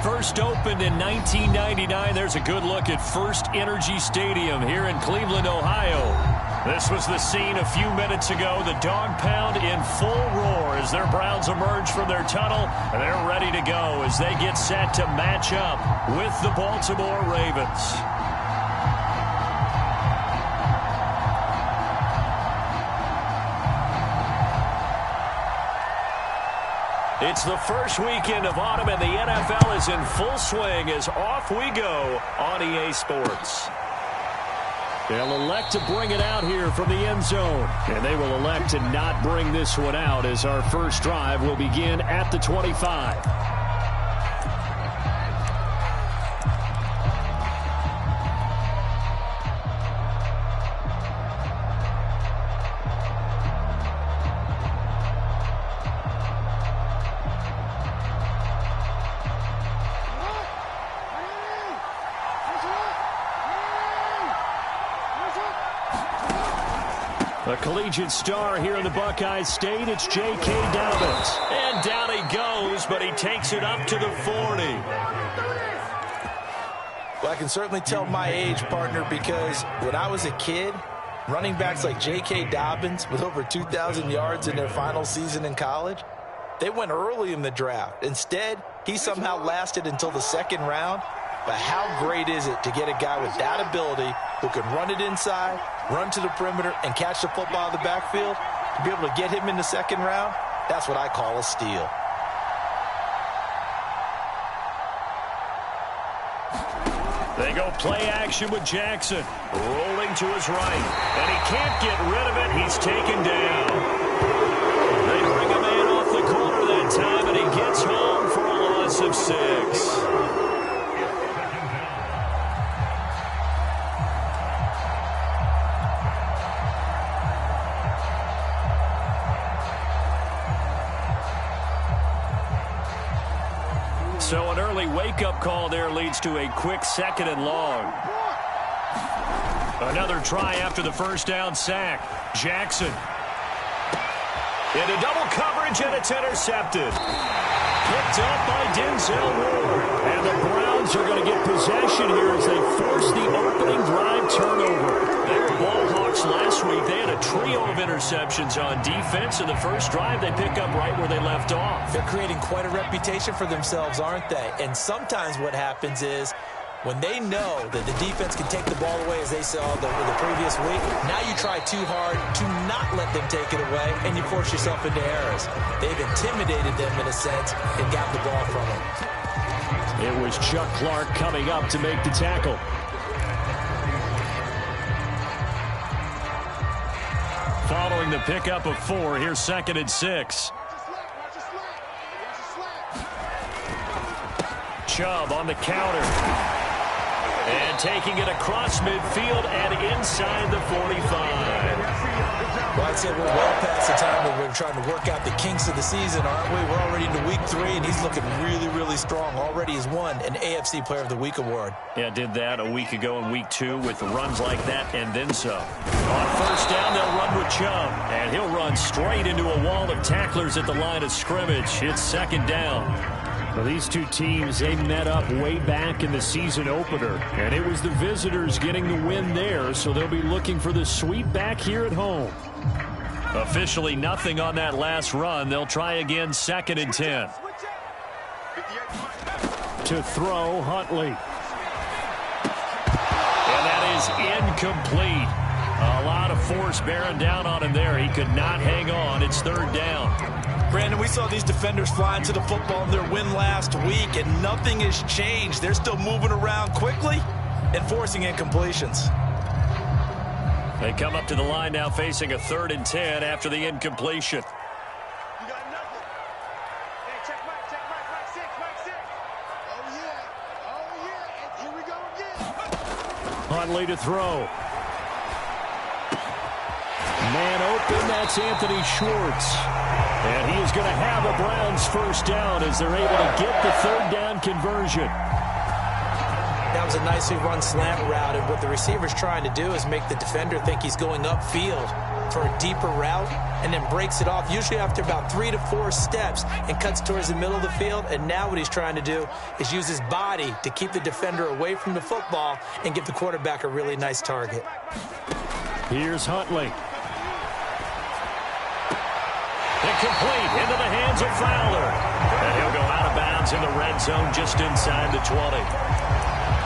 First opened in 1999. There's a good look at First Energy Stadium here in Cleveland, Ohio. This was the scene a few minutes ago. The dog pound in full roar as their Browns emerge from their tunnel. And they're ready to go as they get set to match up with the Baltimore Ravens. It's the first weekend of autumn, and the NFL is in full swing as off we go on EA Sports. They'll elect to bring it out here from the end zone, and they will elect to not bring this one out as our first drive will begin at the 25. A collegiate star here in the Buckeye State, it's J.K. Dobbins. And down he goes, but he takes it up to the 40. Well, I can certainly tell my age, partner, because when I was a kid, running backs like J.K. Dobbins with over 2,000 yards in their final season in college, they went early in the draft. Instead, he somehow lasted until the second round. But how great is it to get a guy with that ability who can run it inside, run to the perimeter, and catch the football in the backfield? To be able to get him in the second round, that's what I call a steal. They go play action with Jackson. Rolling to his right. And he can't get rid of it. He's taken down. They bring a man off the corner that time, and he gets home for a loss of 6. So an early wake-up call there leads to a quick 2nd and long. Another try after the first down sack. Jackson. Into double coverage, and it's intercepted. Picked up by Denzel Ward. And the Browns are going to get possession here as they force the opening drive turnover. They were ball hawks last week. They had a trio of interceptions on defense. In the first drive, they pick up right where they left off. They're creating quite a reputation for themselves, aren't they? And sometimes what happens is when they know that the defense can take the ball away, as they saw the previous week, now you try too hard to not let them take it away, and you force yourself into errors. They've intimidated them in a sense and got the ball from them. It was Chuck Clark coming up to make the tackle. Following the pickup of 4, here's 2nd and 6. Chubb on the counter. And taking it across midfield and inside the 45. Well, I'd say we're well past the time when we're trying to work out the kinks of the season, aren't we? We're already into week 3, and he's looking really, really strong. Already has won an AFC Player of the Week award. Yeah, did that a week ago in week 2 with runs like that and then some. On first down, they'll run with Chubb, and he'll run straight into a wall of tacklers at the line of scrimmage. It's 2nd down. Well, these two teams, they met up way back in the season opener, and it was the visitors getting the win there, so they'll be looking for the sweep back here at home. Officially nothing on that last run. They'll try again 2nd and 10. To throw, Huntley. And that is incomplete. A lot of force bearing down on him there. He could not hang on. It's 3rd down. Brandon, we saw these defenders fly into the football in their win last week, and nothing has changed. They're still moving around quickly and forcing incompletions. They come up to the line now facing a 3rd and 10 after the incompletion. You got nothing. Hey, check Mike 6. Oh, yeah. Here we go again. Huntley to throw. Man open, that's Anthony Schwartz. And he is going to have a Browns first down as they're able to get the 3rd down conversion. Now, becomes a nicely run slant route, and what the receiver's trying to do is make the defender think he's going upfield for a deeper route, and then breaks it off, usually after about 3 to 4 steps, and cuts towards the middle of the field. And now what he's trying to do is use his body to keep the defender away from the football and give the quarterback a really nice target. Here's Huntley. Incomplete into the hands of Fowler. And he'll go out of bounds in the red zone just inside the 20.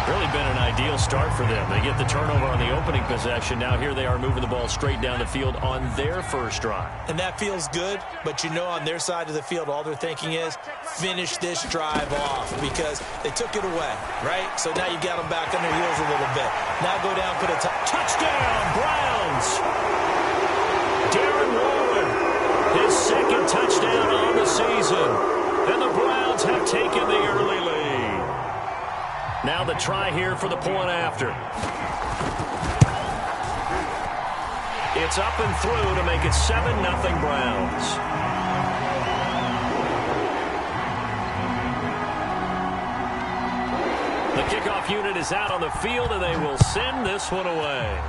Really been an ideal start for them. They get the turnover on the opening possession. Now here they are moving the ball straight down the field on their first drive. And that feels good, but you know on their side of the field, all they're thinking is finish this drive off because they took it away, right? So now you got them back on their heels a little bit. Now go down, put a touchdown, Browns! Darren Waller, his second touchdown on the season. And the Browns have taken the early lead. Now the try here for the point after. It's up and through to make it 7-0 Browns. The kickoff unit is out on the field, and they will send this one away.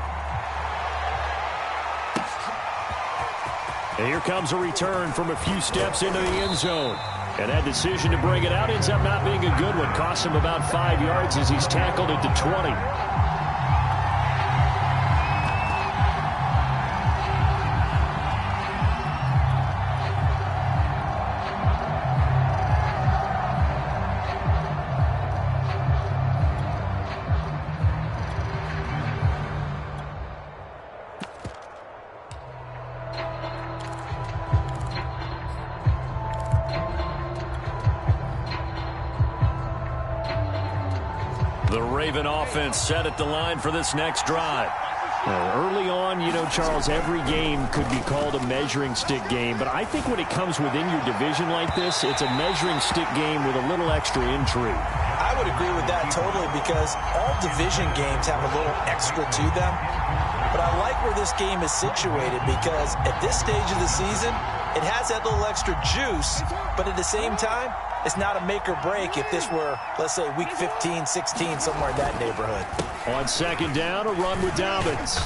And here comes a return from a few steps into the end zone. And that decision to bring it out ends up not being a good one. Costs him about 5 yards as he's tackled at the 20. The Raven offense set at the line for this next drive. Early on, you know, Charles, every game could be called a measuring stick game. But I think when it comes within your division like this, it's a measuring stick game with a little extra intrigue. I would agree with that totally because all division games have a little extra to them. But I like where this game is situated because at this stage of the season, it has that little extra juice, but at the same time, it's not a make or break if this were, let's say, week 15, 16, somewhere in that neighborhood. On second down, a run with Dobbins.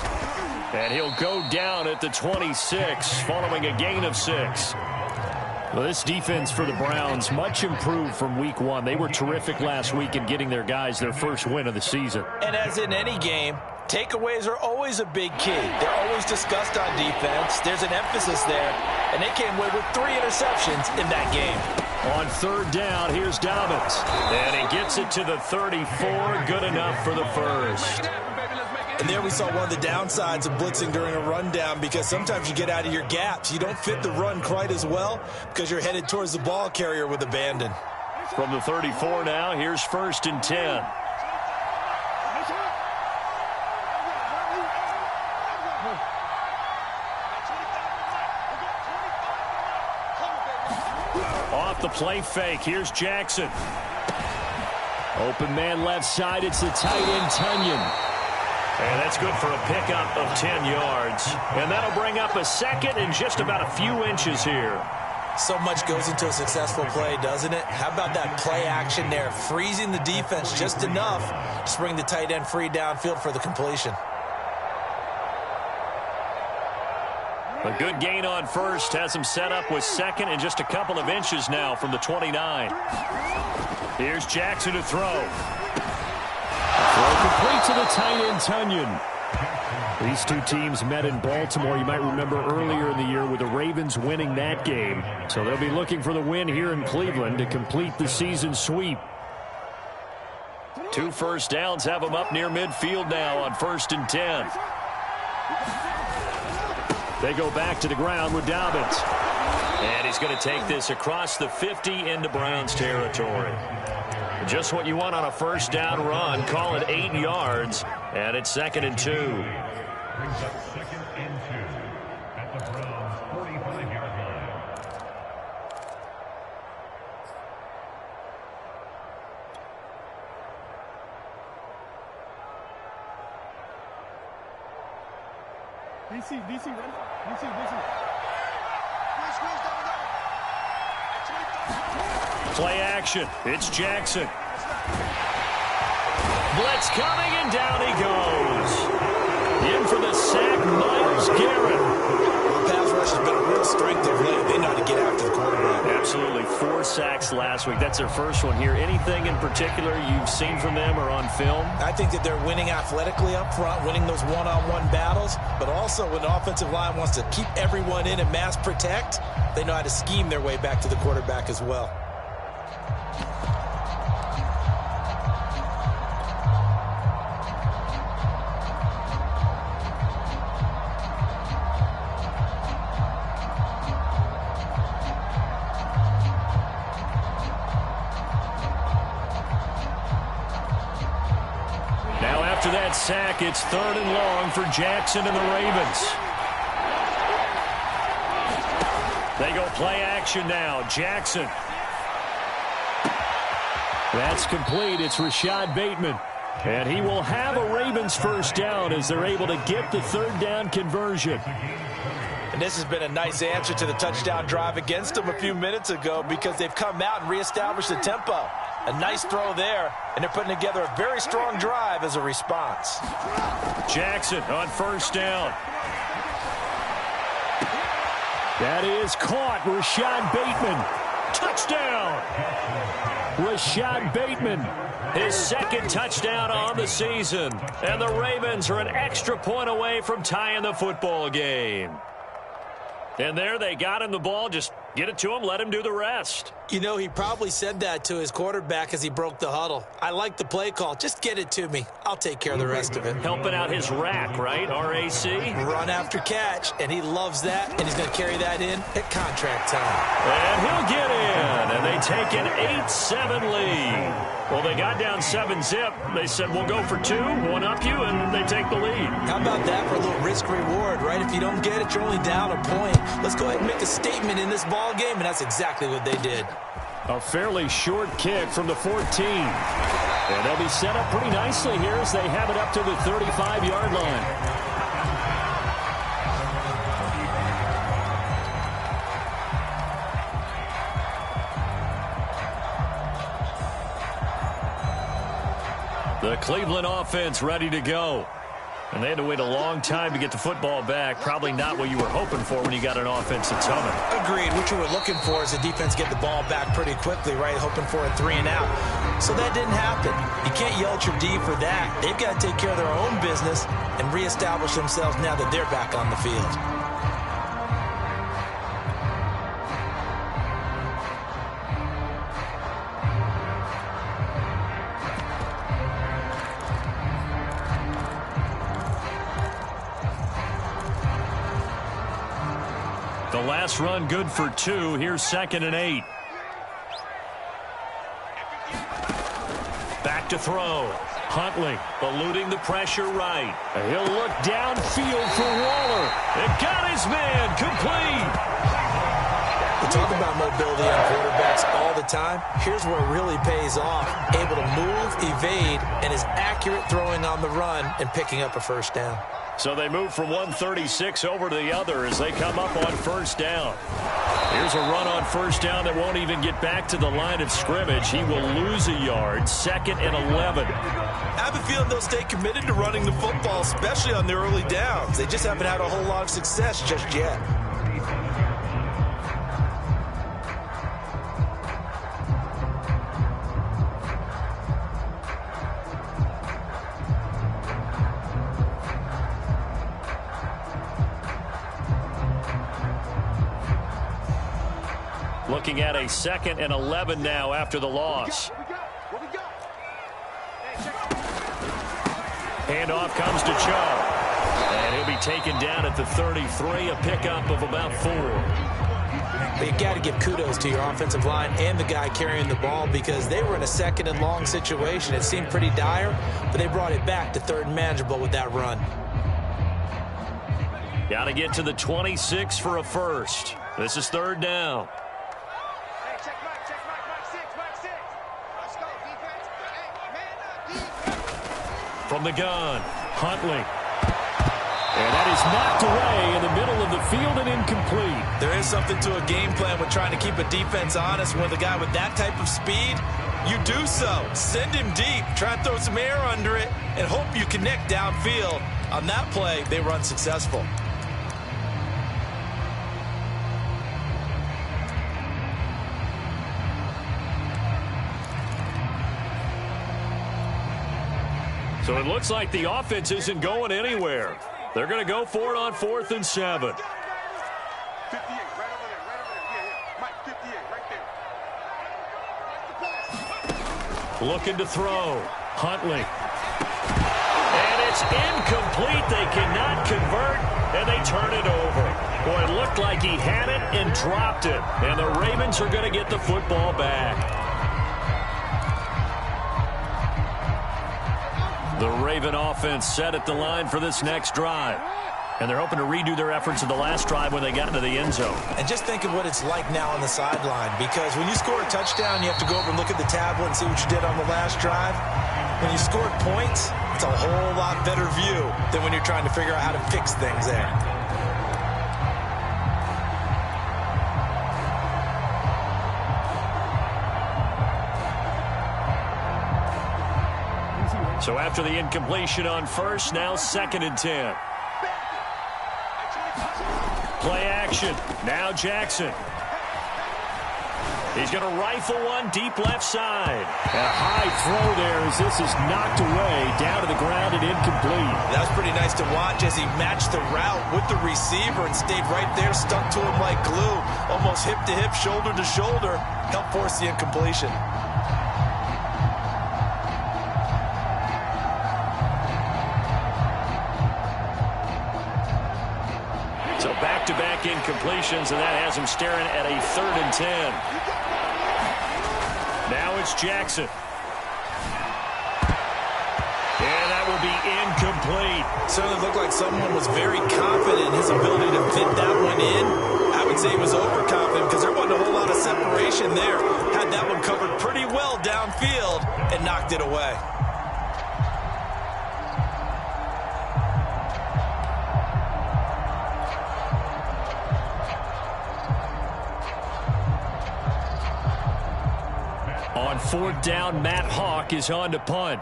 And he'll go down at the 26, following a gain of 6. Well, this defense for the Browns, much improved from week 1. They were terrific last week in getting their guys their first win of the season. And as in any game, takeaways are always a big key. They're always discussed on defense. There's an emphasis there. And they came away with 3 interceptions in that game. On third down, here's Dobbins. And he gets it to the 34. Good enough for the first. And there we saw one of the downsides of blitzing during a rundown because sometimes you get out of your gaps. You don't fit the run quite as well because you're headed towards the ball carrier with abandon. From the 34 now, here's 1st and 10. Off the play fake, here's Jackson. Open man left side, it's the tight end Tunyon. And that's good for a pickup of 10 yards. And that'll bring up a second and just about a few inches here. So much goes into a successful play, doesn't it? How about that play action there? Freezing the defense just enough to bring the tight end free downfield for the completion. A good gain on first has him set up with second and just a couple of inches now from the 29. Here's Jackson to throw. Throw complete to the tight end Tunyon. These two teams met in Baltimore. You might remember earlier in the year with the Ravens winning that game. So they'll be looking for the win here in Cleveland to complete the season sweep. 2 first downs have them up near midfield now on 1st and 10. They go back to the ground with Dobbins. And he's going to take this across the 50 into Browns territory. Just what you want on a first down run. Call it 8 yards. And it's 2nd and 2. Brings up 2nd and 2 at the Browns' 45-yard line. DC, run. DC. Play action. It's Jackson. Blitz coming, and down he goes. In for the sack, Myles Garrett. The pass rush has been a real strength of late. They know how to get after the quarterback. Absolutely. 4 sacks last week. That's their first one here. Anything in particular you've seen from them or on film? I think that they're winning athletically up front, winning those one-on-one battles, but also when the offensive line wants to keep everyone in and mass protect, they know how to scheme their way back to the quarterback as well. After that sack, it's 3rd and long for Jackson and the Ravens. They go play action now. Jackson. That's complete. It's Rashad Bateman. And he will have a Ravens first down as they're able to get the 3rd down conversion. And this has been a nice answer to the touchdown drive against them a few minutes ago because they've come out and reestablished the tempo. A nice throw there, and they're putting together a very strong drive as a response. Jackson on first down. That is caught. Rashad Bateman. Touchdown. Rashad Bateman. His 2nd touchdown on the season. And the Ravens are an extra point away from tying the football game. And there they got him the ball. Just get it to him. Let him do the rest. You know, he probably said that to his quarterback as he broke the huddle. I like the play call. Just get it to me. I'll take care of the rest of it. Helping out his rack, right? RAC? Run after catch, and he loves that, and he's going to carry that in at contract time. And he'll get in, and they take an 8-7 lead. Well, they got down 7-zip. They said, we'll go for 2, one up you, and they take the lead. How about that for a little risk-reward, right? If you don't get it, you're only down a point. Let's go ahead and make a statement in this ball game, and that's exactly what they did. A fairly short kick from the 14. And they'll be set up pretty nicely here as they have it up to the 35-yard line. The Cleveland offense ready to go. And they had to wait a long time to get the football back. Probably not what you were hoping for when you got an offense that's humming. Agreed. What you were looking for is the defense get the ball back pretty quickly, right? Hoping for a 3-and-out. So that didn't happen. You can't yell at your D for that. They've got to take care of their own business and reestablish themselves now that they're back on the field. The last run good for 2. Here's 2nd and 8. Back to throw. Huntley eluding the pressure right. He'll look downfield for Waller. And got his man complete. We talk about mobility on quarterbacks all the time. Here's where it really pays off. Able to move, evade, and is accurate throwing on the run and picking up a first down. So they move from 136 over to the other as they come up on first down. Here's a run on first down that won't even get back to the line of scrimmage. He will lose a yard. 2nd and 11. I have a feeling they'll stay committed to running the football, especially on the early downs. They just haven't had a whole lot of success just yet. Looking at a 2nd and 11 now after the loss. Handoff comes to Chubb. And he'll be taken down at the 33, a pickup of about 4. But you got to give kudos to your offensive line and the guy carrying the ball because they were in a 2nd and long situation. It seemed pretty dire, but they brought it back to 3rd and manageable with that run. Got to get to the 26 for a first. This is 3rd down. From the gun, Huntley. And that is knocked away in the middle of the field and incomplete. There is something to a game plan with trying to keep a defense honest when the guy with that type of speed you do so. Send him deep, try to throw some air under it, and hope you connect downfield. On that play, they run successful. So it looks like the offense isn't going anywhere. They're going to go for it on 4th and 7. 58, right over there, Yeah. Mike, 58, right there. Looking to throw. Huntley. And it's incomplete. They cannot convert, and they turn it over. Boy, it looked like he had it and dropped it. And the Ravens are going to get the football back. The Raven offense set at the line for this next drive. And they're hoping to redo their efforts in the last drive when they got into the end zone. And just think of what it's like now on the sideline, because when you score a touchdown, you have to go over and look at the tablet and see what you did on the last drive. When you scored points, it's a whole lot better view than when you're trying to figure out how to fix things there. So after the incompletion on first, now 2nd and 10. Play action. Now Jackson. He's going to rifle one deep left side. A high throw there as this is knocked away down to the ground and incomplete. That was pretty nice to watch as he matched the route with the receiver and stayed right there, stuck to him like glue. Almost hip to hip, shoulder to shoulder. Helped force the incompletion. So back-to-back incompletions, and that has him staring at a 3rd and 10. Now it's Jackson. And that will be incomplete. Certainly looked like someone was very confident in his ability to fit that one in. I would say he was overconfident because there wasn't a whole lot of separation there. Had that one covered pretty well downfield and knocked it away. On 4th down, Matt Hawk is on to punt.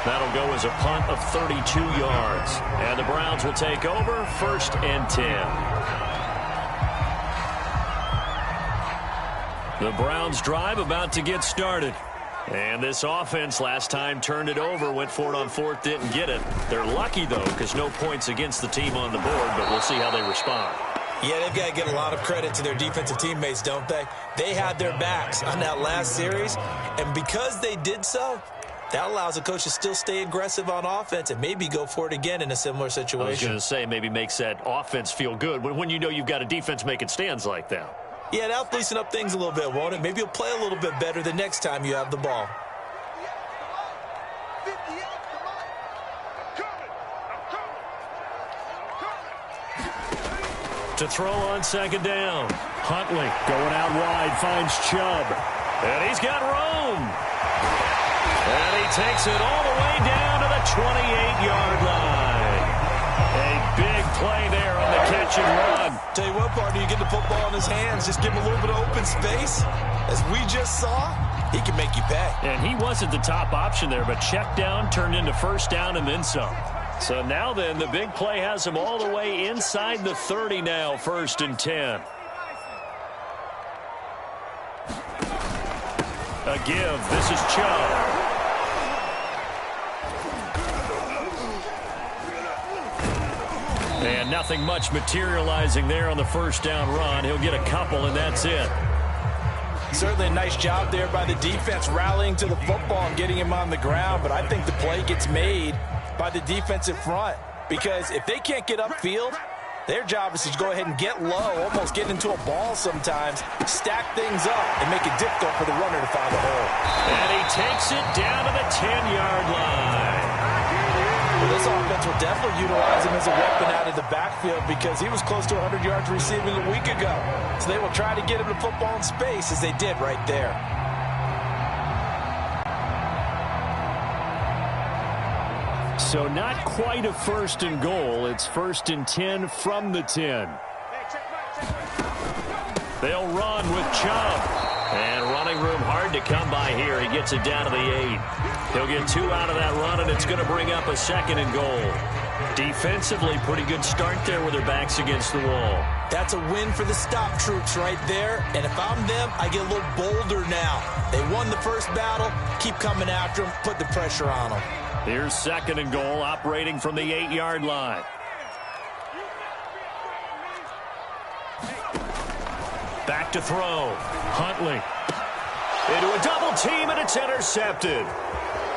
That'll go as a punt of 32 yards. And the Browns will take over 1st and 10. The Browns drive about to get started. And this offense last time turned it over, went for it on 4th, didn't get it. They're lucky, though, because no points against the team on the board, but we'll see how they respond. Yeah, they've got to give a lot of credit to their defensive teammates, don't they? They had their backs on that last series, and because they did so, that allows the coach to still stay aggressive on offense and maybe go for it again in a similar situation. I was going to say, maybe makes that offense feel good when you know you've got a defense making stands like that. Yeah, that'll loosen up things a little bit, won't it? Maybe you'll play a little bit better the next time you have the ball. To throw on 2nd down. Huntley going out wide, finds Chubb. And he's got room. And he takes it all the way down to the 28-yard line. A big play there on the catch and run. Tell you what, partner, you get the football in his hands, just give him a little bit of open space. As we just saw, he can make you pay. And he wasn't the top option there, but check down turned into 1st down and then some. So now then, the big play has him all the way inside the 30 now, 1st and 10. A give. This is Chubb. And nothing much materializing there on the 1st down run. He'll get a couple, and that's it. Certainly a nice job there by the defense rallying to the football and getting him on the ground, but I think the play gets made by the defensive front because if they can't get upfield, their job is to go ahead and get low, almost get into a ball sometimes, stack things up, and make it difficult for the runner to find a hole. And he takes it down to the 10-yard line. Well, this offense will definitely utilize him as a weapon out of the backfield because he was close to 100 yards receiving a week ago. So they will try to get him the football in space as they did right there. So not quite a first and goal. It's 1st and 10 from the 10. They'll run with Chubb. And running room hard to come by here. He gets it down to the 8. He'll get 2 out of that run, and it's going to bring up a 2nd and goal. Defensively, pretty good start there with their backs against the wall. That's a win for the stop troops right there. And if I'm them, I get a little bolder now. They won the first battle. Keep coming after them. Put the pressure on them. Here's 2nd and goal, operating from the 8-yard line. Back to throw. Huntley. Into a double team, and it's intercepted.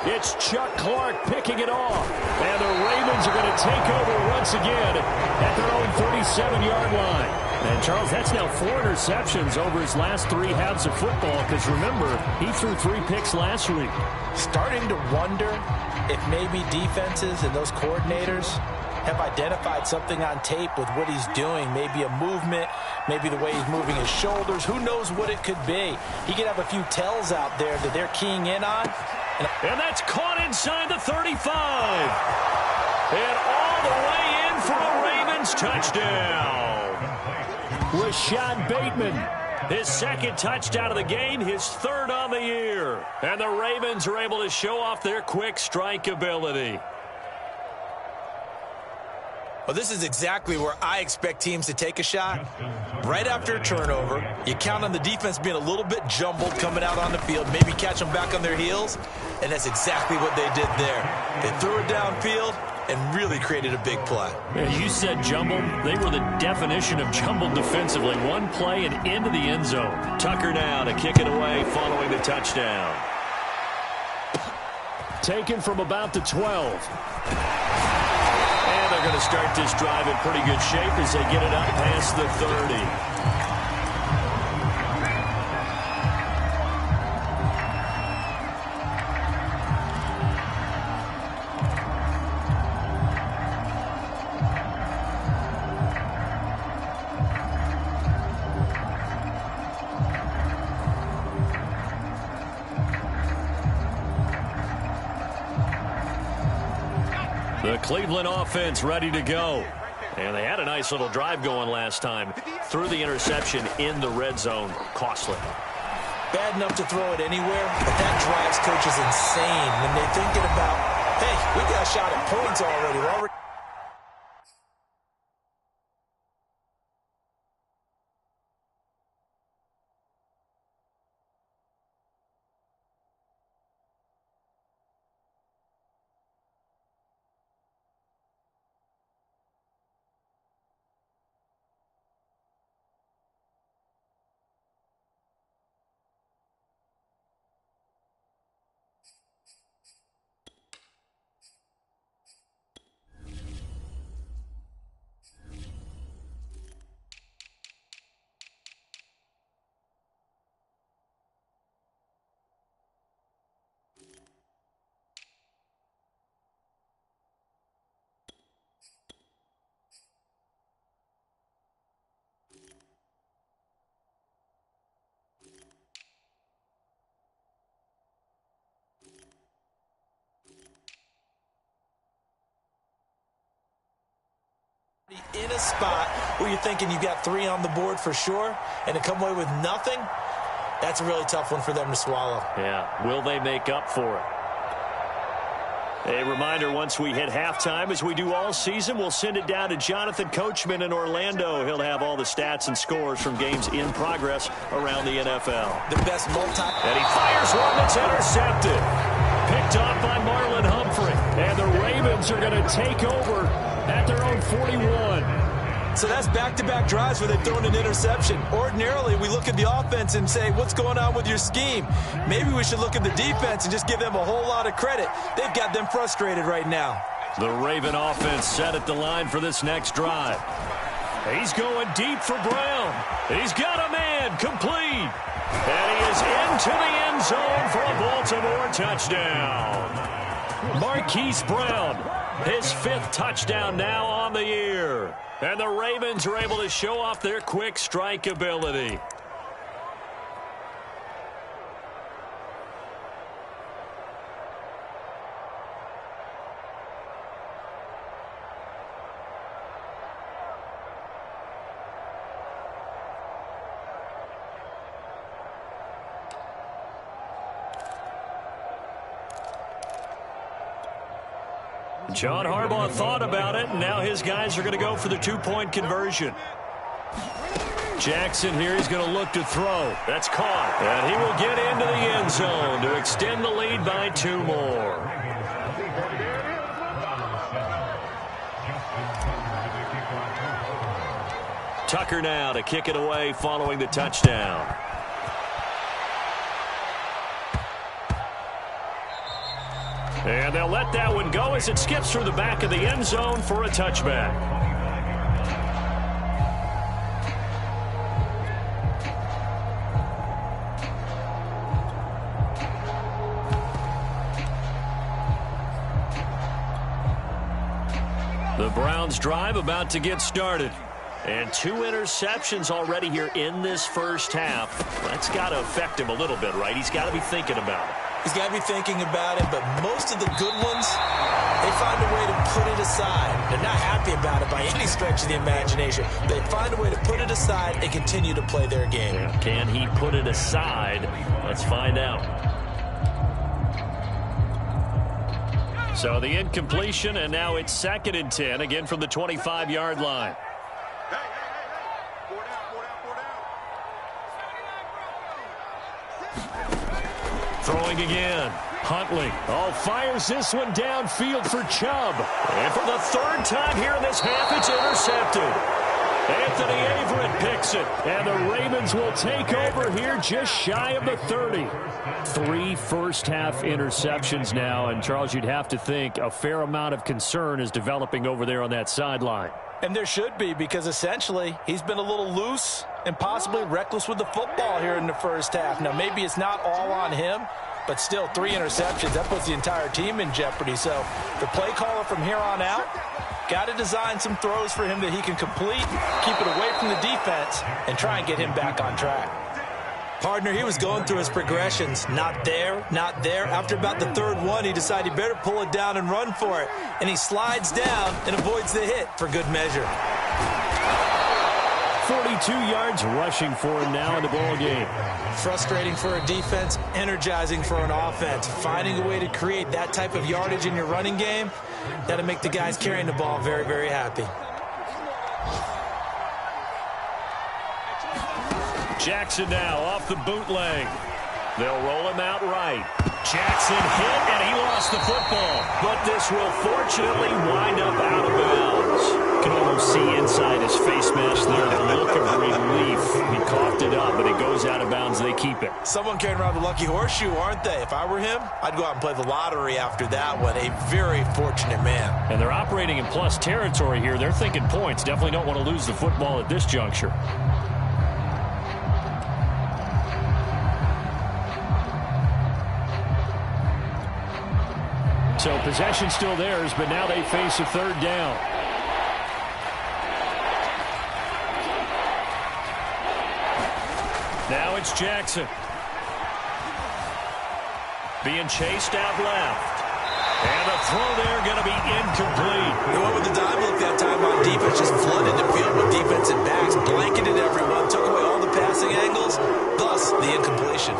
It's Chuck Clark picking it off. And the Ravens are going to take over once again at their own 37-yard line. And, Charles, that's now 4 interceptions over his last 3 halves of football because, remember, he threw 3 picks last week. Starting to wonder if maybe defenses and those coordinators have identified something on tape with what he's doing. Maybe a movement, maybe the way he's moving his shoulders. Who knows what it could be? He could have a few tells out there that they're keying in on. And that's caught inside the 35. And all the way in for a Ravens touchdown. Rashad Bateman, his 2nd touchdown of the game, his 3rd on the year. And the Ravens are able to show off their quick strike ability. Well, this is exactly where I expect teams to take a shot. Right after a turnover, you count on the defense being a little bit jumbled coming out on the field, maybe catch them back on their heels, and that's exactly what they did there. They threw it downfield and really created a big play. Yeah, you said jumbled. They were the definition of jumbled defensively. One play and into the end zone. Tucker now to kick it away following the touchdown. Taken from about the 12. And they're going to start this drive in pretty good shape as they get it up past the 30. The Cleveland offense ready to go. And they had a nice little drive going last time. Threw the interception in the red zone. Costly. Bad enough to throw it anywhere, but that drives coaches insane when they're thinking about, hey, we got a shot at points already. We're already in a spot where you're thinking you've got 3 on the board for sure, and to come away with nothing, that's a really tough one for them to swallow. Yeah, will they make up for it? A reminder, once we hit halftime, as we do all season, we'll send it down to Jonathan Coachman in Orlando. He'll have all the stats and scores from games in progress around the NFL. The best And he fires one that's intercepted. Picked off by Marlon Humphrey. And the Ravens are going to take over at their own 41. So that's back-to-back drives where they've thrown an interception. Ordinarily, we look at the offense and say, what's going on with your scheme? Maybe we should look at the defense and just give them a whole lot of credit. They've got them frustrated right now. The Raven offense set at the line for this next drive. He's going deep for Brown. He's got a man complete. And he is into the end zone for a Baltimore touchdown. Marquise Brown, his 5th touchdown now on the year. And the Ravens are able to show off their quick strike ability. John Harbaugh thought about it, and now his guys are going to go for the two-point conversion. Jackson here, he's going to look to throw. That's caught. And he will get into the end zone to extend the lead by 2 more. Tucker now to kick it away following the touchdown. And they'll let that one go as it skips through the back of the end zone for a touchback. The Browns drive about to get started. And 2 interceptions already here in this first half. That's got to affect him a little bit, right? He's got to be thinking about it. He's got to be thinking about it, but most of the good ones, they find a way to put it aside. They're not happy about it by any stretch of the imagination. They find a way to put it aside and continue to play their game. Yeah. Can he put it aside? Let's find out. So the incompletion, and now it's 2nd and 10, again from the 25-yard line. Throwing again. Huntley. Oh, fires this one downfield for Chubb. And for the 3rd time here in this half, it's intercepted. Anthony Averett picks it. And the Ravens will take over here just shy of the 30. 3 first-half interceptions now. And, Charles, you'd have to think a fair amount of concern is developing over there on that sideline. And there should be, because essentially he's been a little loose and possibly reckless with the football here in the first half. Now, maybe it's not all on him, but still 3 interceptions. That puts the entire team in jeopardy. So the play caller from here on out got to design some throws for him that he can complete, keep it away from the defense, and try and get him back on track. Partner, he was going through his progressions. Not there, not there. After about the 3rd one, he decided he better pull it down and run for it. And he slides down and avoids the hit for good measure. 42 yards rushing for him now in the ball game. Frustrating for a defense, energizing for an offense. Finding a way to create that type of yardage in your running game, that'll make the guys carrying the ball very, very happy. Jackson now off the bootleg. They'll roll him out right. Jackson hit, and he lost the football. But this will fortunately wind up out of bounds. You can almost see inside his face mask there the look of relief. He coughed it up, but it goes out of bounds. They keep it. Someone carrying around the lucky horseshoe, aren't they? If I were him, I'd go out and play the lottery after that one. A very fortunate man. And they're operating in plus territory here. They're thinking points. Definitely don't want to lose the football at this juncture. So possession still theirs, but now they face a 3rd down. Now it's Jackson. Being chased out left. And the throw there going to be incomplete. They went with the dive look that time on defense, just flooded the field with defensive backs, blanketed everyone, took away all the passing angles, thus the incompletion.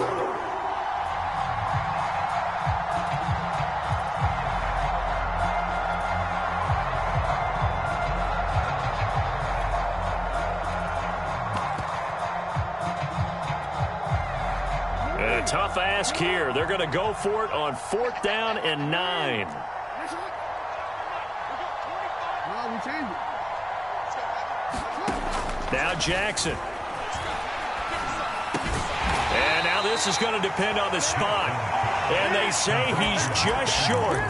Tough ask here. They're going to go for it on 4th down and 9. Now Jackson. And now this is going to depend on the spot. And they say he's just short.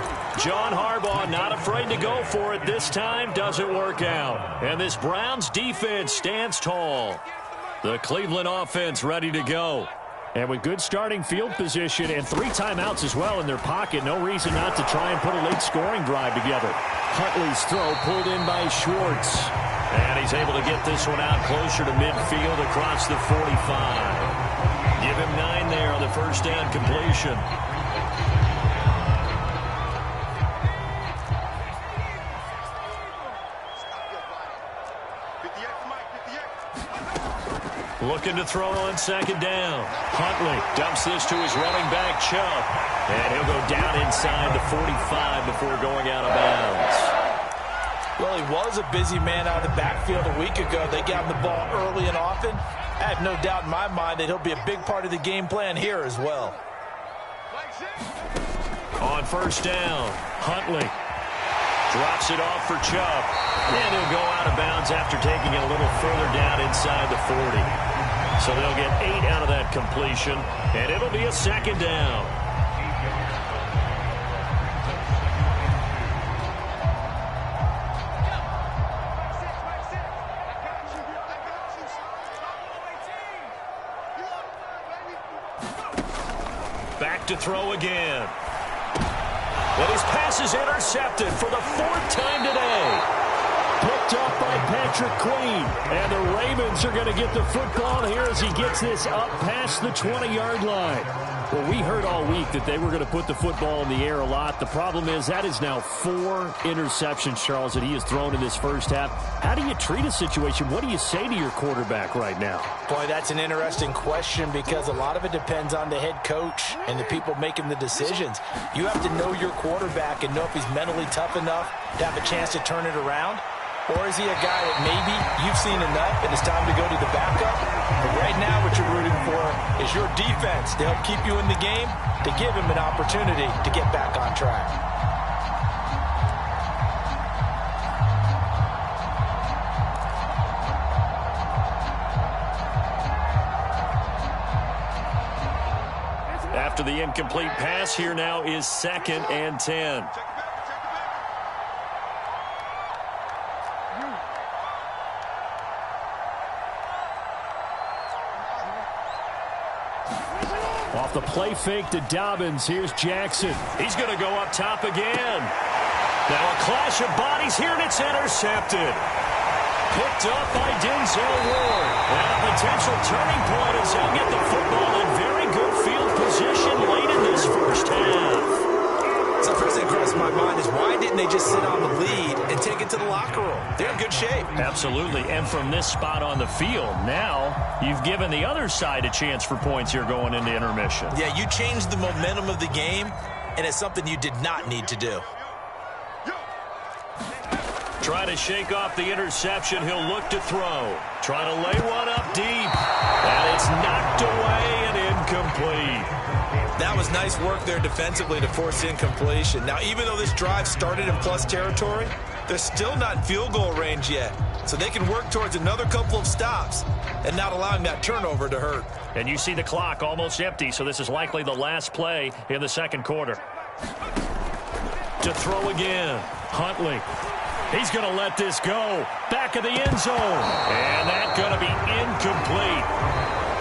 John Harbaugh not afraid to go for it this time. Doesn't work out. And this Browns defense stands tall. The Cleveland offense ready to go. And with good starting field position and 3 timeouts as well in their pocket, no reason not to try and put a late scoring drive together. Huntley's throw pulled in by Schwartz. And he's able to get this one out closer to midfield across the 45. Give him 9 there on the first down completion. Looking to throw on second down. Huntley dumps this to his running back, Chubb. And he'll go down inside the 45 before going out of bounds. Well, he was a busy man out of the backfield a week ago. They got him the ball early and often. I have no doubt in my mind that he'll be a big part of the game plan here as well. On first down, Huntley drops it off for Chubb. And he'll go out of bounds after taking it a little further down inside the 40. So they'll get 8 out of that completion, and it'll be a second down. Back to throw again. And his pass is intercepted for the 4th time today. Picked up by Patrick Queen. And the Ravens are going to get the football here as he gets this up past the 20-yard line. Well, we heard all week that they were going to put the football in the air a lot. The problem is that is now 4 interceptions, Charles, that he has thrown in this first half. How do you treat a situation? What do you say to your quarterback right now? Boy, that's an interesting question because a lot of it depends on the head coach and the people making the decisions. You have to know your quarterback and know if he's mentally tough enough to have a chance to turn it around. Or is he a guy that maybe you've seen enough and it's time to go to the backup? But right now what you're rooting for is your defense to help keep you in the game, to give him an opportunity to get back on track. After the incomplete pass, here now is 2nd and 10. Off the play fake to Dobbins. Here's Jackson. He's going to go up top again. Now a clash of bodies here, and it's intercepted. Picked up by Denzel Ward. And a potential turning point as he'll get the football in very good field position late in this first half. So first thing across my mind is why didn't they just sit on the lead and take it to the locker room? They're in good shape. Absolutely. And from this spot on the field, now you've given the other side a chance for points here going into intermission. Yeah, you changed the momentum of the game, and it's something you did not need to do. Try to shake off the interception. He'll look to throw. Trying to lay one up deep. And it's knocked away and incomplete. That was nice work there defensively to force incompletion. Now, even though this drive started in plus territory, they're still not in field goal range yet. So they can work towards another couple of stops and not allowing that turnover to hurt. And you see the clock almost empty, so this is likely the last play in the second quarter. To throw again, Huntley. He's going to let this go. Back of the end zone. And that's going to be incomplete.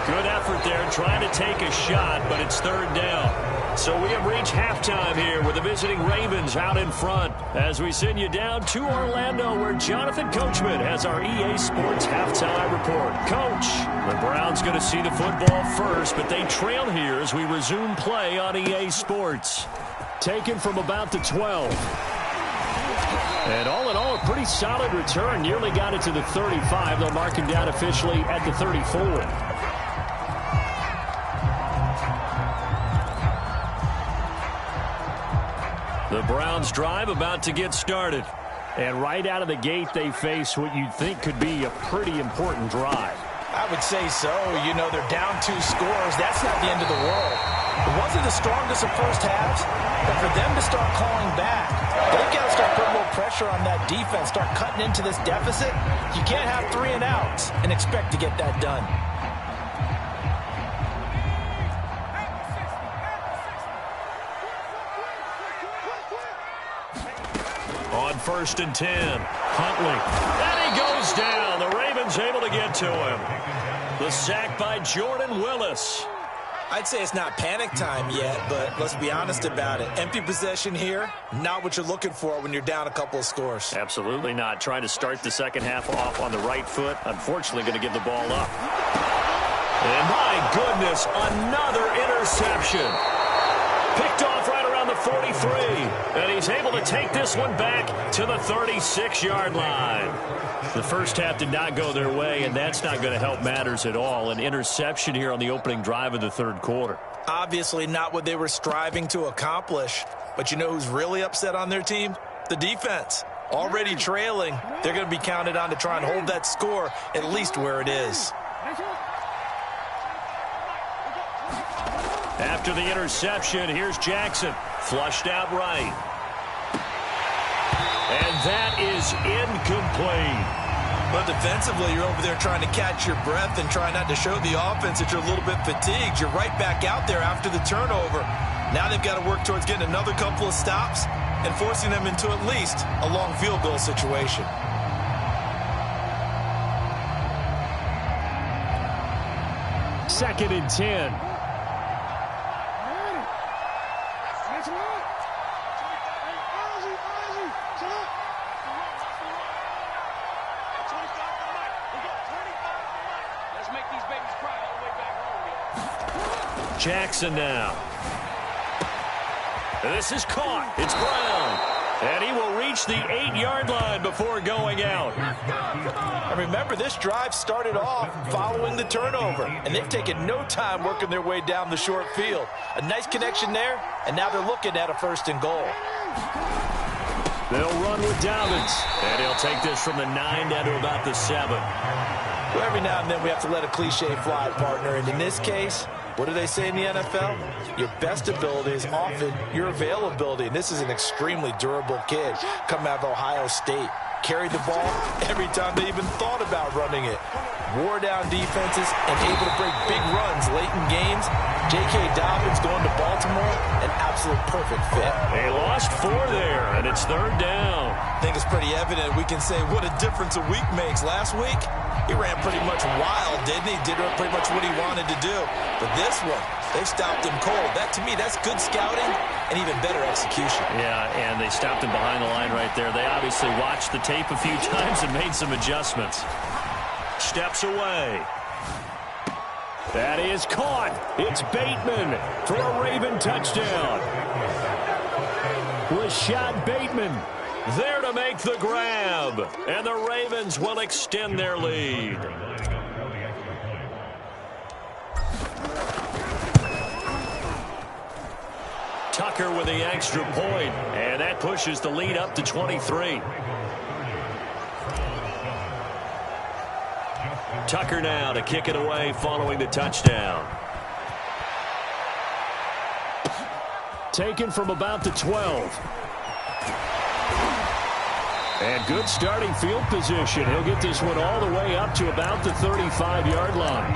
Good effort there trying to take a shot, but it's 3rd down. So we have reached halftime here with the visiting Ravens out in front as we send you down to Orlando where Jonathan Coachman has our EA Sports halftime report. Coach, the Browns going to see the football first, but they trail here as we resume play on EA Sports. Taken from about the 12. And all in all, a pretty solid return. Nearly got it to the 35. They'll mark him down officially at the 34. The Browns drive about to get started. And right out of the gate, they face what you'd think could be a pretty important drive. I would say so. You know, they're down 2 scores. That's not the end of the world. It wasn't the strongest of first halves, but for them to start calling back, they've got to start putting more pressure on that defense, start cutting into this deficit. You can't have 3 and outs and expect to get that done. On 1st and 10, Huntley. And he goes down. The Ravens able to get to him. The sack by Jordan Willis. I'd say it's not panic time yet, but let's be honest about it. Empty possession here, not what you're looking for when you're down a couple of scores. Absolutely not. Trying to start the second half off on the right foot. Unfortunately, going to give the ball up. And my goodness, another interception. Picked off right around the 43, and he's able to take this one back to the 36-yard line. The first half did not go their way, and that's not going to help matters at all. An interception here on the opening drive of the third quarter. Obviously not what they were striving to accomplish. But you know who's really upset on their team? The defense. Already trailing, they're going to be counted on to try and hold that score at least where it is. After the interception, here's Jackson. Flushed out right. And that is incomplete. But defensively, you're over there trying to catch your breath and try not to show the offense that you're a little bit fatigued. You're right back out there after the turnover. Now they've got to work towards getting another couple of stops and forcing them into at least a long field goal situation. Second and 10. Jackson now. This is caught. It's Brown. And he will reach the 8-yard line before going out. And remember, this drive started off following the turnover, and they've taken no time working their way down the short field. A nice connection there, and now they're looking at a 1st and goal. They'll run with Dobbins, and he'll take this from the 9 down to about the 7. Well, every now and then we have to let a cliche fly, partner, and in this case, what do they say in the NFL? Your best ability is often your availability. And this is an extremely durable kid coming out of Ohio State. Carried the ball every time they even thought about running it. Wore down defenses and able to break big runs late in games. J.K. Dobbins going to Baltimore, an absolute perfect fit. They lost 4 there, and it's 3rd down. I think it's pretty evident we can say what a difference a week makes. Last week, he ran pretty much wild, didn't he? Did pretty much what he wanted to do. But this one, they stopped him cold. That, to me, that's good scouting and even better execution. Yeah, and they stopped him behind the line right there. They obviously watched the tape a few times and made some adjustments. Steps away. That is caught. It's Bateman for a Raven touchdown. Rashad Bateman there to make the grab. And the Ravens will extend their lead. Tucker with the extra point, and that pushes the lead up to 23. Tucker now to kick it away following the touchdown. Taken from about the 12. And good starting field position. He'll get this one all the way up to about the 35-yard line.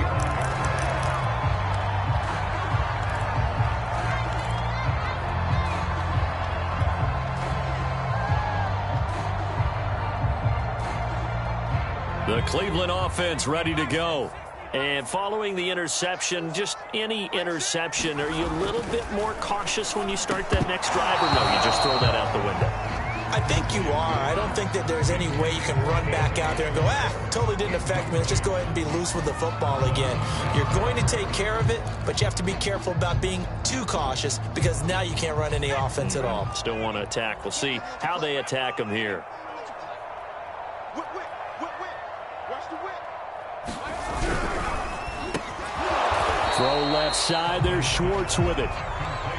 The Cleveland offense ready to go. And following the interception, just any interception, are you a little bit more cautious when you start that next drive, or no, you just throw that out the window? I think you are. I don't think that there's any way you can run back out there and go, totally didn't affect me. Let's just go ahead and be loose with the football again. You're going to take care of it, but you have to be careful about being too cautious because now you can't run any offense at all. Still want to attack. We'll see how they attack them here. Throw left side. There's Schwartz with it.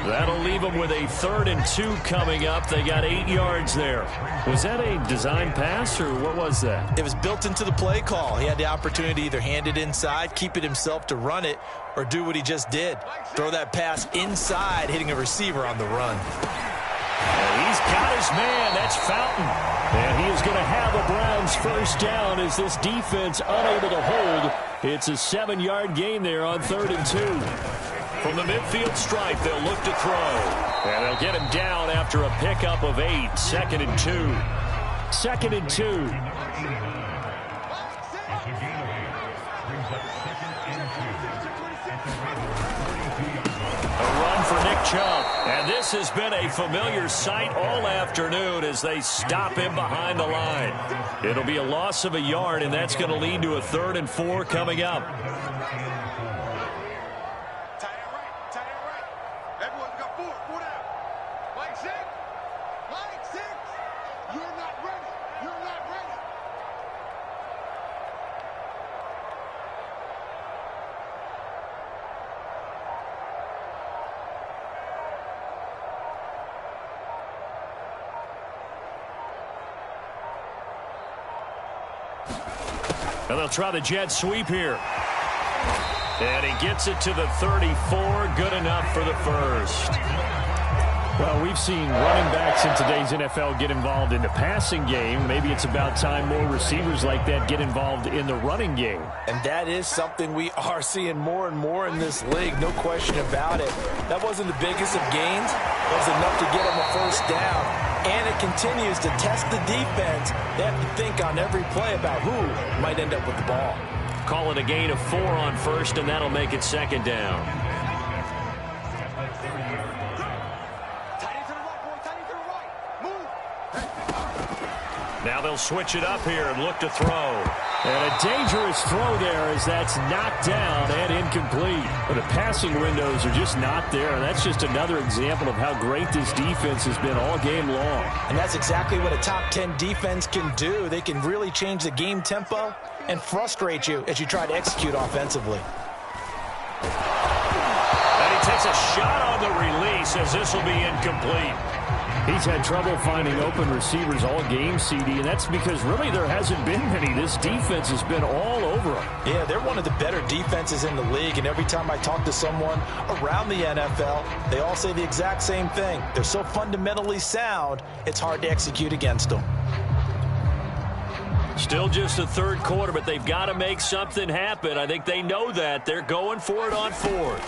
That'll leave them with a 3rd and 2 coming up. They got 8 yards there. Was that a design pass, or what was that? It was built into the play call. He had the opportunity to either hand it inside, keep it himself to run it, or do what he just did. Throw that pass inside, hitting a receiver on the run. And he's got his man. That's Fountain. And he is going to have a Browns 1st down as this defense unable to hold. It's a 7-yard gain there on 3rd and 2. From the midfield stripe, they'll look to throw. And they'll get him down after a pickup of 8. 2nd and 2. 2nd and 2. A run for Nick Chubb. And this has been a familiar sight all afternoon as they stop him behind the line. It'll be a loss of a yard, and that's going to lead to a 3rd and 4 coming up. You're not ready. You're not ready. And they'll try the jet sweep here. And he gets it to the 34. Good enough for the first. Well, we've seen running backs in today's NFL get involved in the passing game. Maybe it's about time more receivers like that get involved in the running game. And that is something we are seeing more and more in this league, no question about it. That wasn't the biggest of gains. It was enough to get them a first down. And it continues to test the defense. They have to think on every play about who might end up with the ball. Call it a gain of 4 on first, and that'll make it second down. Now they'll switch it up here and look to throw. And a dangerous throw there as that's knocked down and incomplete. But the passing windows are just not there. And that's just another example of how great this defense has been all game long. And that's exactly what a top 10 defense can do. They can really change the game tempo and frustrate you as you try to execute offensively. And he takes a shot on the release as this will be incomplete. He's had trouble finding open receivers all game, CD, and that's because really there hasn't been many. This defense has been all over them. Yeah, they're one of the better defenses in the league, and every time I talk to someone around the NFL, they all say the exact same thing. They're so fundamentally sound, it's hard to execute against them. Still just the third quarter, but they've got to make something happen. I think they know that. They're going for it on fourth.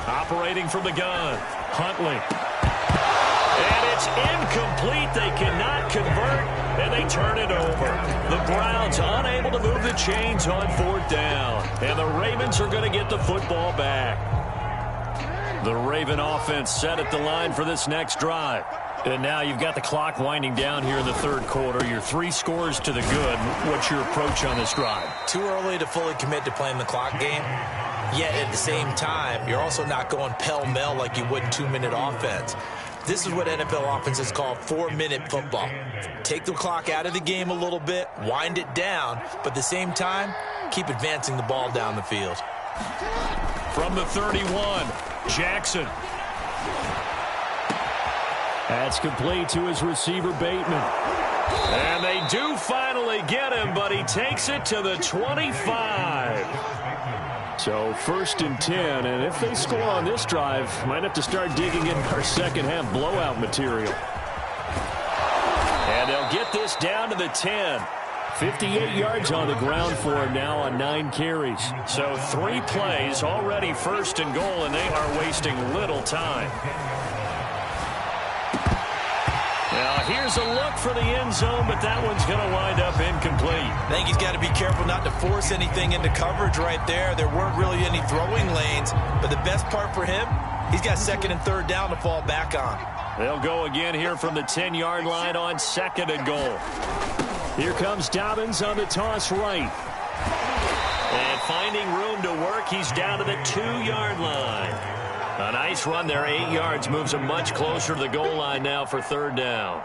Operating from the gun, Huntley. And it's incomplete. They cannot convert, and they turn it over. The Browns unable to move the chains on fourth down. And the Ravens are going to get the football back. The Raven offense set at the line for this next drive. And now you've got the clock winding down here in the third quarter. You're 3 scores to the good. What's your approach on this drive? Too early to fully commit to playing the clock game. Yet at the same time, you're also not going pell-mell like you would in 2-minute offense. This is what NFL offenses call 4-minute football. Take the clock out of the game a little bit, wind it down, but at the same time, keep advancing the ball down the field. From the 31, Jackson. That's complete to his receiver, Bateman. And they do finally get him, but he takes it to the 25. So 1st and 10, and if they score on this drive, might have to start digging in our second half blowout material. And they'll get this down to the 10. 58 yards on the ground for him now on 9 carries. So 3 plays, already 1st and goal, and they are wasting little time. Now here's a look for the end zone, but that one's going to wind up incomplete. I think he's got to be careful not to force anything into coverage right there. There weren't really any throwing lanes, but the best part for him, he's got 2nd and 3rd down to fall back on. They'll go again here from the 10-yard line on 2nd and goal. Here comes Dobbins on the toss right. And finding room to work, he's down to the 2-yard line. A nice run there, 8 yards, moves him much closer to the goal line now for 3rd down.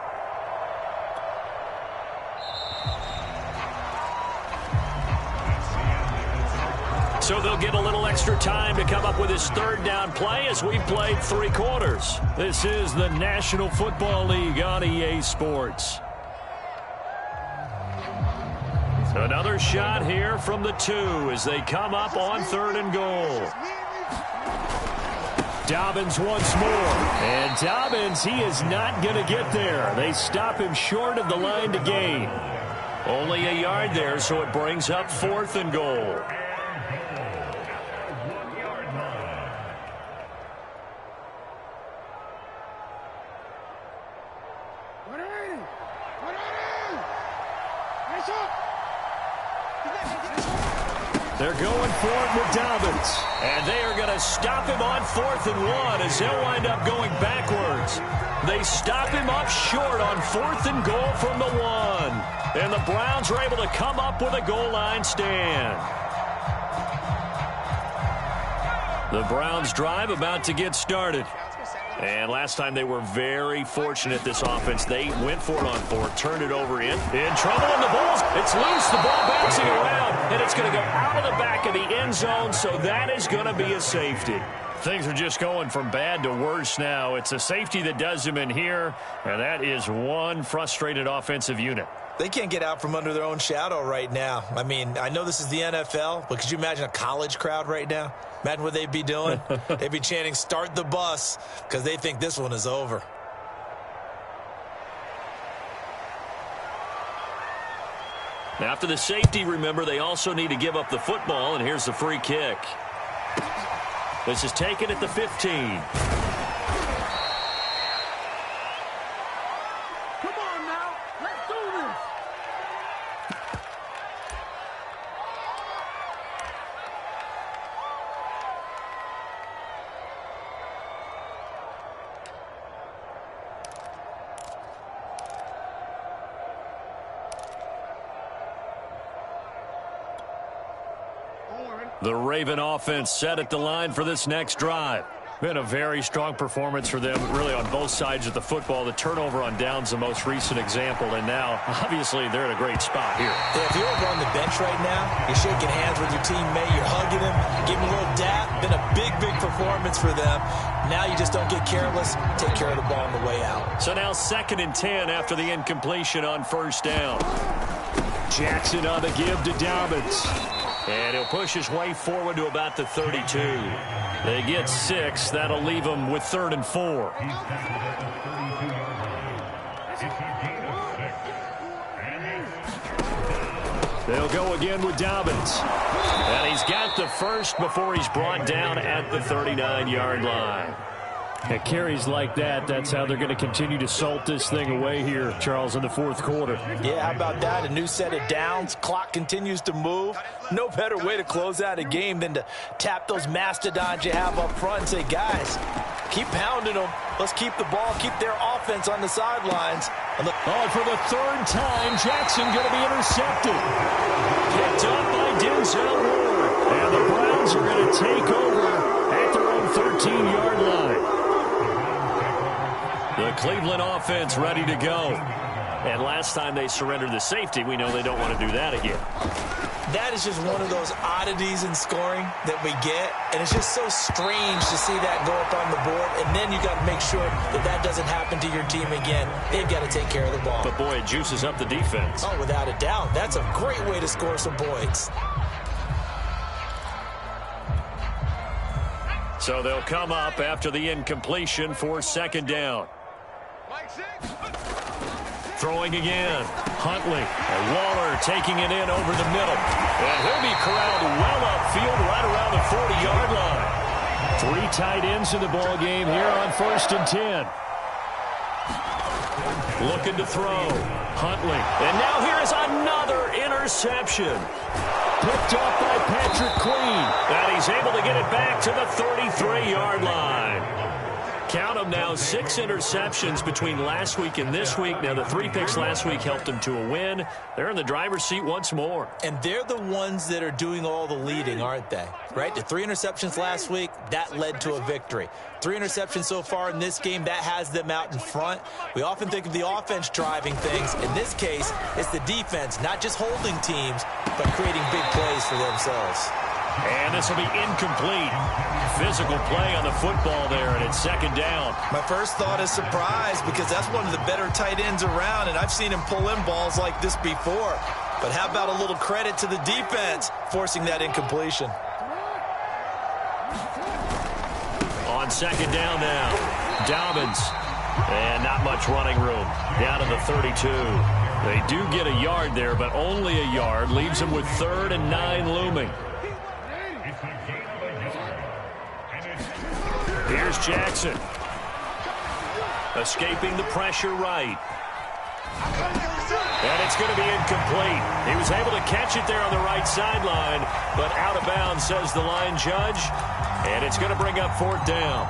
So they'll get a little extra time to come up with his 3rd down play as we've played 3 quarters. This is the National Football League on EA Sports. Another shot here from the 2 as they come up on 3rd and goal. Dobbins once more. And Dobbins, he is not going to get there. They stop him short of the line to gain. Only a yard there, so it brings up 4th and goal. They're going for it with Dobbins. And they are going to stop him on 4th and 1 as they'll wind up going backwards. They stop him up short on 4th and goal from the 1. And the Browns are able to come up with a goal line stand. The Browns drive about to get started. And last time they were very fortunate, this offense. They went for it on fourth, turned it over in trouble, and the ball's, it's loose. The ball bouncing around, and it's going to go out of the back of the end zone, so that is going to be a safety. Things are just going from bad to worse now. It's a safety that does them in here, and that is one frustrated offensive unit. They can't get out from under their own shadow right now. I mean, I know this is the NFL, but could you imagine a college crowd right now? Imagine what they'd be doing. They'd be chanting, "Start the bus," because they think this one is over. After the safety, remember, they also need to give up the football, and here's the free kick. This is taken at the 15. The Raven offense set at the line for this next drive. Been a very strong performance for them, really, on both sides of the football. The turnover on downs, the most recent example, and now, obviously, they're in a great spot here. Yeah, if you're over on the bench right now, you're shaking hands with your teammate, you're hugging him, giving him a little dap. Been a big, big performance for them. Now you just don't get careless. Take care of the ball on the way out. So now 2nd and 10 after the incompletion on first down. Jackson on the give to Dobbins. And he'll push his way forward to about the 32. They get 6. That'll leave them with 3rd and 4. They'll go again with Dobbins. And he's got the first before he's brought down at the 39-yard line. At carries like that, that's how they're going to continue to salt this thing away here, Charles, in the 4th quarter. Yeah, how about that? A new set of downs. Clock continues to move. No better way to close out a game than to tap those mastodons you have up front and say, guys, keep pounding them. Let's keep the ball, keep their offense on the sidelines. Oh, for the 3rd time, Jackson going to be intercepted. Picked up by Denzel Ward. And the Browns are going to take over at their own 13-yard line. The Cleveland offense ready to go. And last time they surrendered the safety, we know they don't want to do that again. That is just one of those oddities in scoring that we get. And it's just so strange to see that go up on the board. And then you got to make sure that that doesn't happen to your team again. They've got to take care of the ball. But, boy, it juices up the defense. Oh, without a doubt. That's a great way to score some points. So they'll come up after the incompletion for 2nd down. Throwing again. Huntley. And Waller taking it in over the middle. And he'll be corralled well upfield right around the 40-yard line. 3 tight ends in the ball game here on 1st and 10. Looking to throw. Huntley. And now here is another interception. Picked off by Patrick Queen. And he's able to get it back to the 33-yard line. Count them now, 6 interceptions between last week and this week. Now, the 3 picks last week helped them to a win. They're in the driver's seat once more. And they're the ones that are doing all the leading, aren't they? Right? The 3 interceptions last week, that led to a victory. 3 interceptions so far in this game, that has them out in front. We often think of the offense driving things. In this case, it's the defense, not just holding teams, but creating big plays for themselves. And this will be incomplete. Physical play on the football there, and it's 2nd down. My first thought is surprise, because that's one of the better tight ends around, and I've seen him pull in balls like this before. But how about a little credit to the defense forcing that incompletion? On 2nd down now, Dobbins. And not much running room. Down to the 32. They do get a yard there, but only a yard. Leaves them with 3rd and 9 looming. Here's Jackson. Escaping the pressure right. And it's going to be incomplete. He was able to catch it there on the right sideline, but out of bounds, says the line judge. And it's going to bring up 4th down.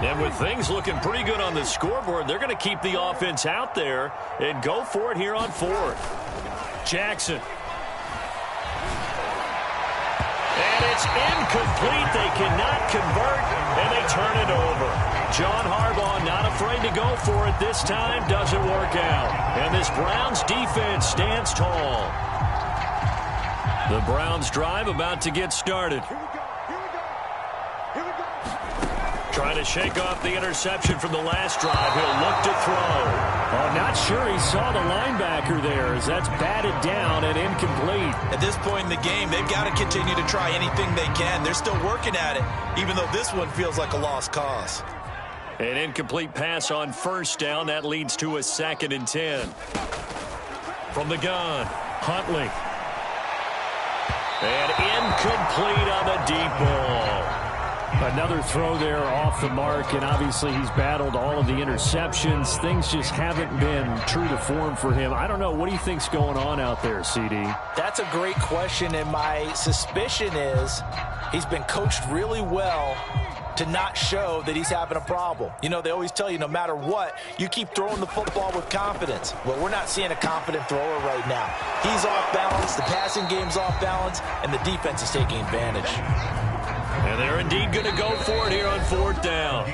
And with things looking pretty good on the scoreboard, they're going to keep the offense out there and go for it here on 4th. Jackson. And It's incomplete. They cannot convert, and they turn it over. John Harbaugh not afraid to go for it this time. Doesn't work out. And this Browns defense stands tall. The Browns drive about to get started. Trying to shake off the interception from the last drive. He'll look to throw. Oh, not sure he saw the linebacker there as that's batted down and incomplete. At this point in the game, they've got to continue to try anything they can. They're still working at it, even though this one feels like a lost cause. An incomplete pass on first down. That leads to a 2nd and 10. From the gun, Huntley. And incomplete on the deep ball. Another throw there off the mark, and obviously he's battled all of the interceptions. Things just haven't been true to form for him. I don't know. What do you think's going on out there, CD? That's a great question, and my suspicion is he's been coached really well to not show that he's having a problem. You know, they always tell you no matter what, you keep throwing the football with confidence. Well, we're not seeing a confident thrower right now. He's off balance, the passing game's off balance, and the defense is taking advantage. And they're indeed going to go for it here on 4th down.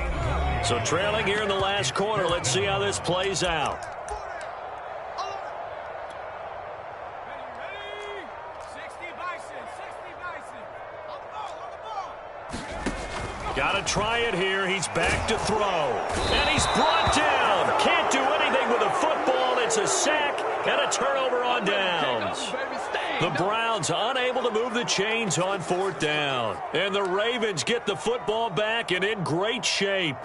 So trailing here in the last quarter. Let's see how this plays out. Got to try it here. He's back to throw. And he's brought down. Can't do anything with a football. It's a sack and a turnover on downs. The Browns unable to move the chains on 4th down. And the Ravens get the football back and in great shape.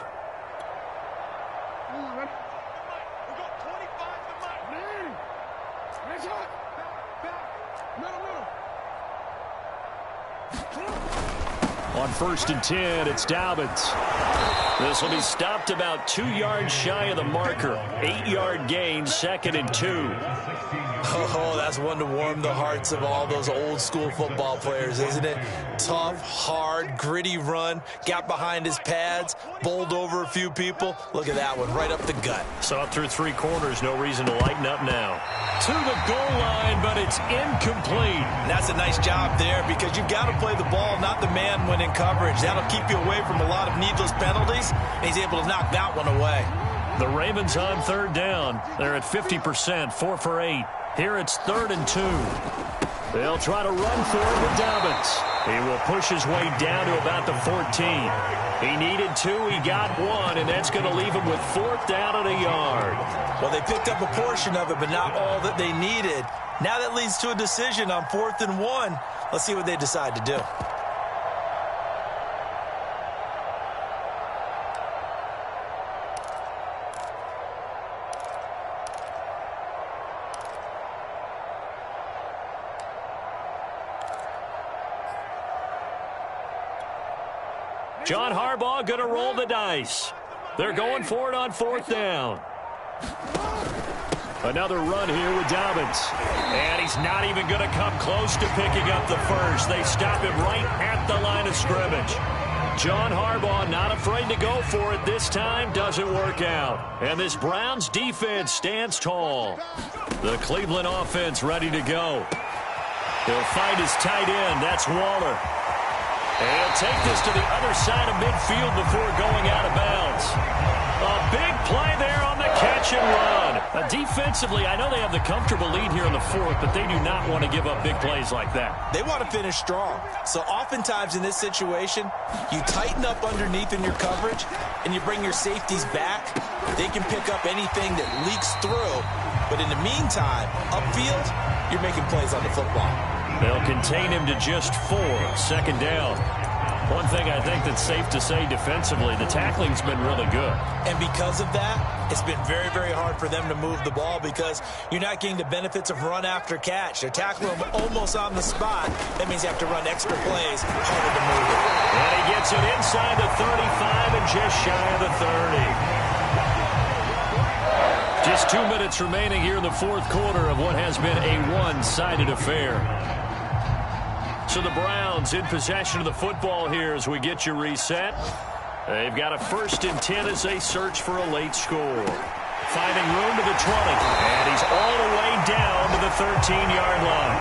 On 1st and 10, it's Dobbins. This will be stopped about 2 yards shy of the marker. 8-yard gain, 2nd and 2. Oh, that's one to warm the hearts of all those old school football players, isn't it? Tough, hard, gritty run, got behind his pads, bowled over a few people. Look at that one, right up the gut. Saw it through 3 quarters, no reason to lighten up now. To the goal line, but it's incomplete. And that's a nice job there because you've got to play the ball, not the man when in coverage. That'll keep you away from a lot of needless penalties, and he's able to knock that one away. The Ravens on 3rd down. They're at 50%, 4 for 8. Here it's 3rd and 2. They'll try to run for it with Dobbins. He will push his way down to about the 14. He needed 2, he got 1, and that's going to leave him with 4th down and a yard. Well, they picked up a portion of it, but not all that they needed. Now that leads to a decision on 4th and 1. Let's see what they decide to do. John Harbaugh going to roll the dice. They're going for it on 4th down. Another run here with Dobbins. And he's not even going to come close to picking up the first. They stop him right at the line of scrimmage. John Harbaugh not afraid to go for it this time. Doesn't work out. And this Browns defense stands tall. The Cleveland offense ready to go. He'll find his tight end. That's Waller. And he'll take this to the other side of midfield before going out of bounds. A big play there on the catch and run. Defensively, I know they have the comfortable lead here in the 4th, but they do not want to give up big plays like that. They want to finish strong. So oftentimes in this situation, you tighten up underneath in your coverage, and you bring your safeties back. They can pick up anything that leaks through. But in the meantime, upfield, you're making plays on the football. They'll contain him to just 4, 2nd down. One thing I think that's safe to say defensively, the tackling's been really good. And because of that, it's been very, very hard for them to move the ball because you're not getting the benefits of run after catch. They're tackling him almost on the spot. That means you have to run extra plays, harder to move it. And he gets it inside the 35 and just shy of the 30. Just 2 minutes remaining here in the 4th quarter of what has been a one-sided affair. So the Browns in possession of the football here as we get you reset. They've got a 1st and 10 as they search for a late score. Finding room to the 20. And he's all the way down to the 13-yard line.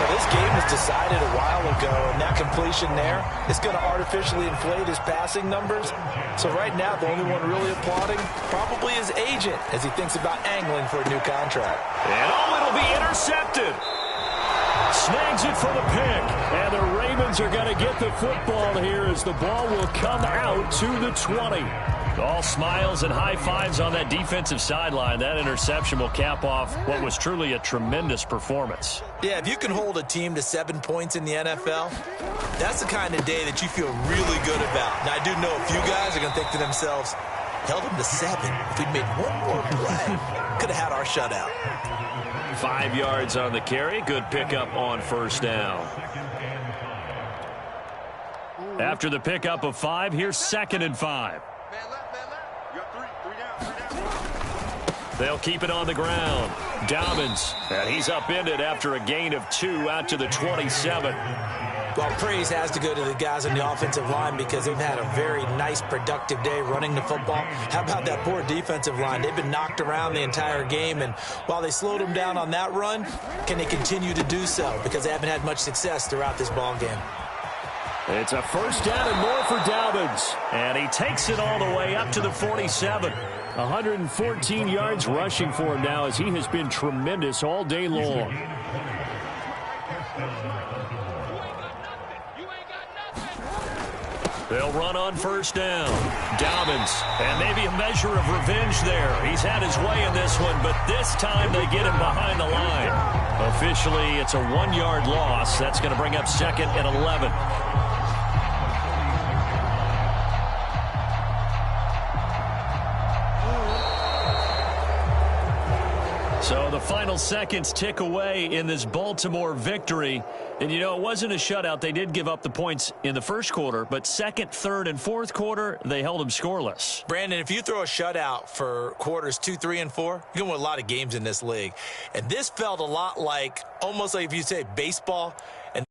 This game was decided a while ago, and that completion there is going to artificially inflate his passing numbers. So right now, the only one really applauding probably his agent as he thinks about angling for a new contract. And it'll be intercepted. Snags it for the pick. And the Ravens are going to get the football here as the ball will come out to the 20. All smiles and high fives on that defensive sideline. That interception will cap off what was truly a tremendous performance. Yeah, if you can hold a team to 7 points in the NFL, that's the kind of day that you feel really good about. Now, I do know a few guys are going to think to themselves, held them to 7. If we'd made one more play, could have had our shutout. 5 yards on the carry. Good pickup on first down. After the pickup of 5, here's 2nd and 5. Man left, man left. You got 3 down. They'll keep it on the ground. Dobbins, and he's upended after a gain of 2 out to the 27. Well, praise has to go to the guys on the offensive line because they've had a very nice, productive day running the football. How about that poor defensive line? They've been knocked around the entire game, and while they slowed them down on that run, can they continue to do so? Because they haven't had much success throughout this ball game. It's a first down and more for Dobbins. And he takes it all the way up to the 47. 114 yards rushing for him now as he has been tremendous all day long. They'll run on first down. Dobbins, and maybe a measure of revenge there. He's had his way in this one, but this time they get him behind the line. Officially, it's a 1-yard loss. That's going to bring up 2nd and 11. So the final seconds tick away in this Baltimore victory. And, you know, it wasn't a shutout. They did give up the points in the first quarter, but 2nd, 3rd, and 4th quarter, they held them scoreless. Brandon, if you throw a shutout for quarters 2, 3, and 4, you're going to win a lot of games in this league. And this felt a lot like, almost like if you say baseball, and